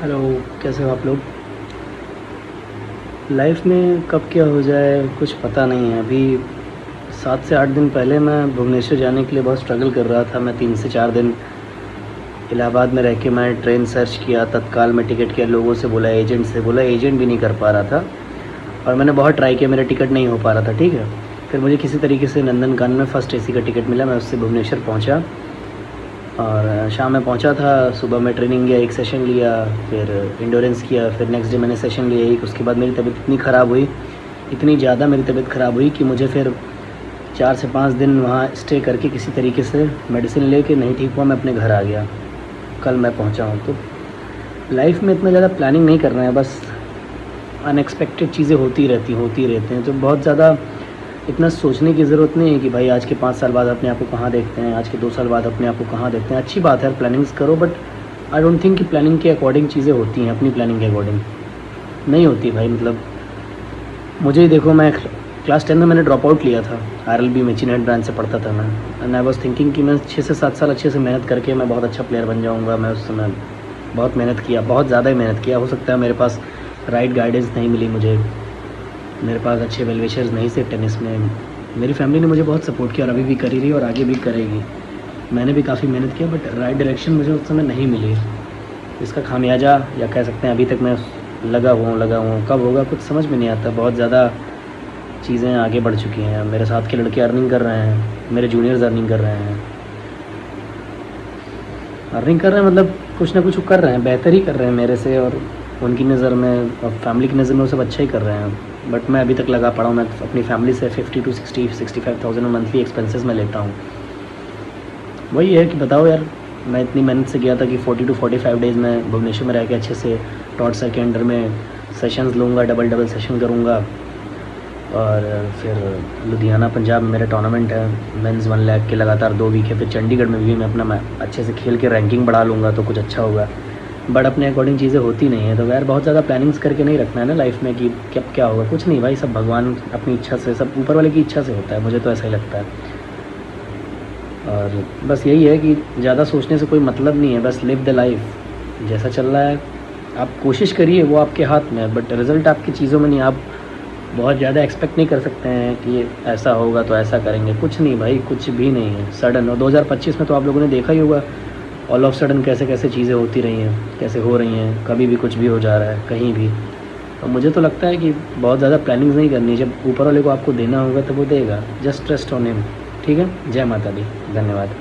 Hello. कैसे हो आप लोग? लाइफ में कब क्या हो जाए कुछ पता नहीं है। अभी 7 से 8 दिन पहले मैं भुवनेश्वर जाने के लिए बहुत स्ट्रगल कर रहा था। मैं 3 से 4 दिन इलाहाबाद में रह के मैं ट्रेन सर्च किया, तत्काल में टिकट किया, लोगों से बोला, एजेंट से बोला, एजेंट भी नहीं कर पा रहा था। और मैंने बहुत ट्राई किया, मेरा टिकट नहीं हो पा रहा था। ठीक है, फिर मुझे किसी तरीके से नंदनकानन में फ़र्स्ट एसी का टिकट मिला। मैं उससे भुवनेश्वर पहुँचा और शाम में पहुंचा था। सुबह में ट्रेनिंग गया, एक सेशन लिया, फिर इंडोरेंस किया, फिर नेक्स्ट डे मैंने सेशन लिया एक। उसके बाद मेरी तबीयत इतनी ख़राब हुई, इतनी ज़्यादा मेरी तबीयत ख़राब हुई कि मुझे फिर 4 से 5 दिन वहाँ स्टे करके किसी तरीके से मेडिसिन लेके नहीं ठीक हुआ, मैं अपने घर आ गया। कल मैं पहुँचा हूँ। तो लाइफ में इतना ज़्यादा प्लानिंग नहीं करना है, बस अनएक्सपेक्टेड चीज़ें होती रहती हैं। तो बहुत ज़्यादा इतना सोचने की ज़रूरत नहीं है कि भाई आज के 5 साल बाद अपने आप को कहाँ देखते हैं, आज के 2 साल बाद अपने आप को कहाँ देखते हैं। अच्छी बात है, प्लानिंग्स करो, बट आई डोंट थिंक कि प्लानिंग के अकॉर्डिंग चीज़ें होती हैं। अपनी प्लानिंग के अकॉर्डिंग नहीं होती भाई। मतलब मुझे ही देखो, मैं क्लास 10 में मैंने ड्रॉप आउट लिया था। RLB में चिन्हट ब्रांच से पढ़ता था मैं। एंड आई वॉज थिंकिंग कि मैं 6 से 7 साल अच्छे से मेहनत करके मैं बहुत अच्छा प्लेयर बन जाऊँगा। मैं उस समय बहुत मेहनत किया, बहुत ज़्यादा ही मेहनत किया। हो सकता है मेरे पास राइट गाइडेंस नहीं मिली मुझे, मेरे पास अच्छे वेल विशर्स नहीं थे टेनिस में। मेरी फैमिली ने मुझे बहुत सपोर्ट किया और अभी भी कर ही रही है और आगे भी करेगी। मैंने भी काफ़ी मेहनत किया, बट राइट डायरेक्शन मुझे उस समय नहीं मिली। इसका खामियाजा या कह सकते हैं अभी तक मैं लगा हुआ हूँ। कब होगा कुछ समझ में नहीं आता। बहुत ज़्यादा चीज़ें आगे बढ़ चुकी हैं। मेरे साथ के लड़के अर्निंग कर रहे हैं, मेरे जूनियर्स अर्निंग कर रहे हैं। अर्निंग कर रहे हैं मतलब कुछ ना कुछ कर रहे हैं, बेहतर ही कर रहे हैं मेरे से। और उनकी नज़र में और फैमिली की नज़र में वो सब अच्छा ही कर रहे हैं। बट मैं अभी तक लगा पड़ा हूँ। मैं अपनी फैमिली से 50 to 65,000 मंथली एक्सपेंसेस में लेता हूँ। वही है कि बताओ यार, मैं इतनी मेहनत से गया था कि 40 to 45 डेज़ में भुवनेश्वर में रह के अच्छे से टॉट सर के अंडर में सेशंस लूँगा, डबल सेशन करूँगा। और फिर लुधियाना पंजाब में मेरा टूर्नामेंट है मेंस 1 लाख के, लगातार 2 वीक है। फिर चंडीगढ़ में भी मैं अपना मैं अच्छे से खेल के रैंकिंग बढ़ा लूँगा तो कुछ अच्छा होगा। बट अपने अकॉर्डिंग चीज़ें होती नहीं है। तो यार बहुत ज़्यादा प्लानिंग्स करके नहीं रखना है ना लाइफ में कि कब क्या होगा। कुछ नहीं भाई, सब भगवान अपनी इच्छा से, सब ऊपर वाले की इच्छा से होता है। मुझे तो ऐसा ही लगता है। और बस यही है कि ज़्यादा सोचने से कोई मतलब नहीं है। बस लिव द लाइफ, जैसा चल रहा है आप कोशिश करिए, वो आपके हाथ में है। बट रिज़ल्ट आपकी चीज़ों में नहीं। आप बहुत ज़्यादा एक्सपेक्ट नहीं कर सकते हैं कि ये ऐसा होगा तो ऐसा करेंगे। कुछ नहीं भाई, कुछ भी नहीं है सडन। और 2025 में तो आप लोगों ने देखा ही होगा ऑल ऑफ सडन कैसे कैसे चीज़ें होती रही हैं, कैसे हो रही हैं। कभी भी कुछ भी हो जा रहा है कहीं भी। तो मुझे तो लगता है कि बहुत ज़्यादा प्लानिंग्स नहीं करनी है। जब ऊपर वाले को आपको देना होगा तो वो देगा। Just trust on him. ठीक है, जय माता दी, धन्यवाद।